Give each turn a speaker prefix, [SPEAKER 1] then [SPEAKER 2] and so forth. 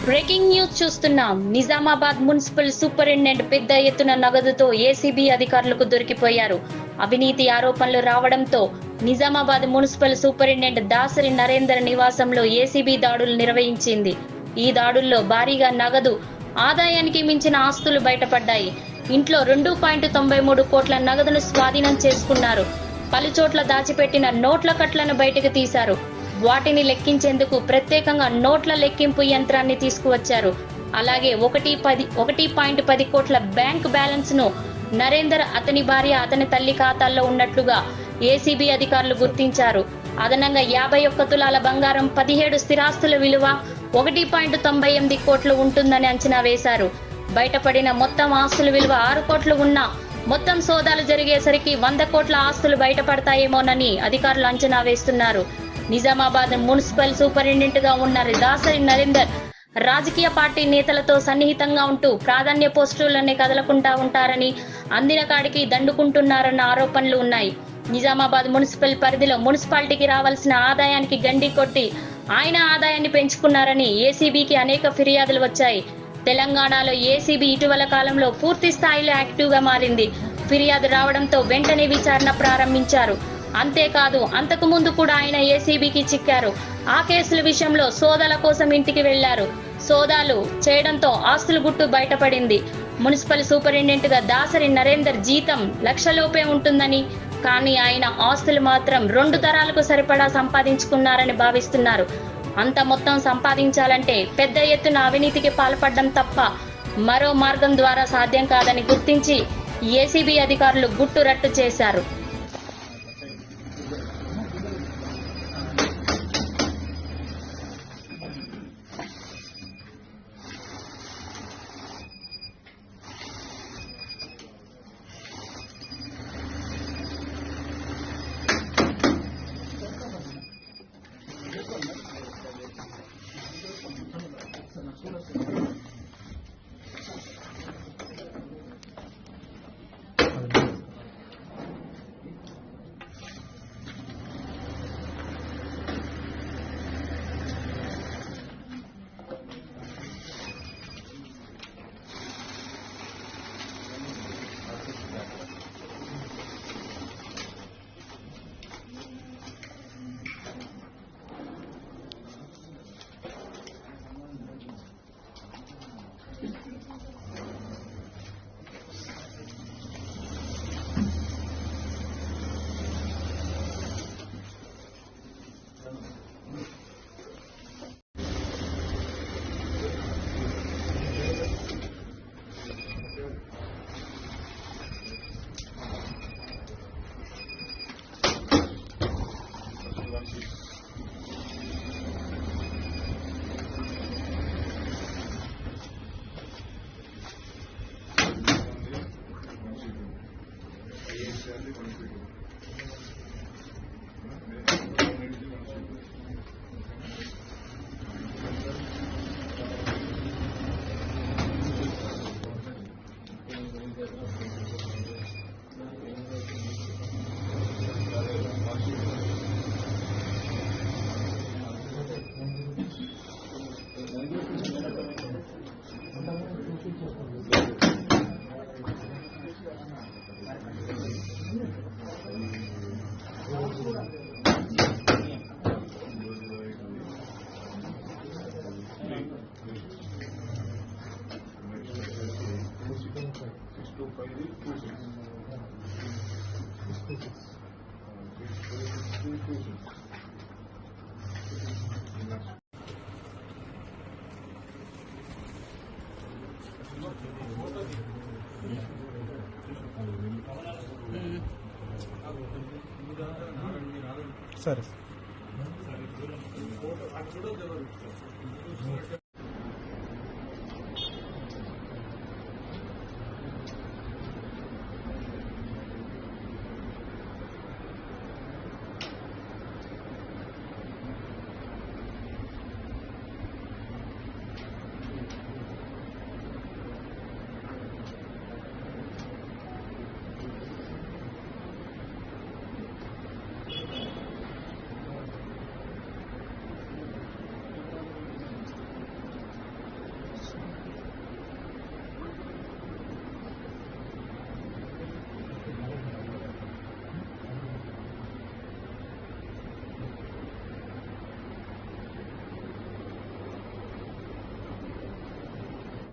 [SPEAKER 1] Breaking news చూస్తున్నాం. Nizamabad municipal superintendent పెద్ద ఎత్తున నగదుతో ఏసీబీ అధికారులకు దొరికిపోయారు. అవినీతి ఆరోపణలు రావడంతో నిజామాబాద్ మున్సిపల్ సూపరింటెండెంట్ దాసరి నరేందర్ నివాసంలో ఏసీబీ దాడులు నిర్వహించింది. ఈ దాడుల్లో భారీగా నగదు, ఆదాయానికి మించిన ఆస్తులు బయటపడ్డాయి. ఇంట్లో 2.93 కోట్ల నగదును స్వాధీనం చేసుకున్నారు. పలుచోట్ల దాచిపెట్టిన నోట్ల కట్లను బయటకు తీశారు. వాటిని లెక్కించేందుకు ప్రత్యేకంగా నోట్ల లెక్కింపు యంత్రాన్ని తీసుకువచ్చారు. అలాగే 1.10 కోట్ల బ్యాంక్ బ్యాలెన్స్ ను నరేందర్, అతని భార్య, అతని తల్లి ఖాతాల్లో ఉన్నట్లుగా ఏసీబీ అధికారులు గుర్తించారు. అదనంగా 51 తులాల బంగారం, 17 స్థిరాస్తుల విలువ 1.98 కోట్లు ఉంటుందని అంచనా వేశారు. బయటపడిన మొత్తం ఆస్తుల విలువ 6 కోట్లు ఉన్నా మొత్తం సోదాలు జరిగేసరికి 100 కోట్ల ఆస్తులు బయటపడతాయేమోనని అధికారులు అంచనా వేస్తున్నారు. నిజామాబాద్ మున్సిపల్ సూపరింటెండెంట్ గా ఉన్న దాసరి నరేందర్ రాజకీయ పార్టీ నేతలతో సన్నిహితంగా ఉంటూ ప్రాధాన్య పోస్టులన్నీ కదలకుండా ఉంటారని, అందిన కాడికి దండుకుంటున్నారన్న ఆరోపణలు ఉన్నాయి. నిజామాబాద్ మున్సిపల్ పరిధిలో మున్సిపాలిటీకి రావాల్సిన ఆదాయానికి గండి కొట్టి ఆయన ఆదాయాన్ని పెంచుకున్నారని ఏసీబీకి అనేక ఫిర్యాదులు వచ్చాయి. తెలంగాణలో ఏసీబీ ఇటీవల కాలంలో పూర్తి స్థాయిలో యాక్టివ్గా మారింది. ఫిర్యాదు రావడంతో వెంటనే విచారణ ప్రారంభించారు. అంతేకాదు, అంతకు ముందు కూడా ఆయన ఏసీబీకి చిక్కారు. ఆ కేసుల విషయంలో సోదాల కోసం ఇంటికి వెళ్లారు. సోదాలు చేయడంతో ఆస్తుల గుట్టు బయటపడింది. మున్సిపల్ సూపరింటెండెంట్ గా దాసరి నరేందర్ జీతం లక్షలోపే ఉంటుందని, కానీ ఆయన ఆస్తులు మాత్రం 2 తరాలకు సరిపడా సంపాదించుకున్నారని భావిస్తున్నారు. అంత మొత్తం సంపాదించాలంటే పెద్ద ఎత్తున అవినీతికి పాల్పడడం తప్ప మరో మార్గం ద్వారా సాధ్యం కాదని గుర్తించి ఏసీబీ అధికారులు గుట్టు రట్టు చేశారు.
[SPEAKER 2] సరే.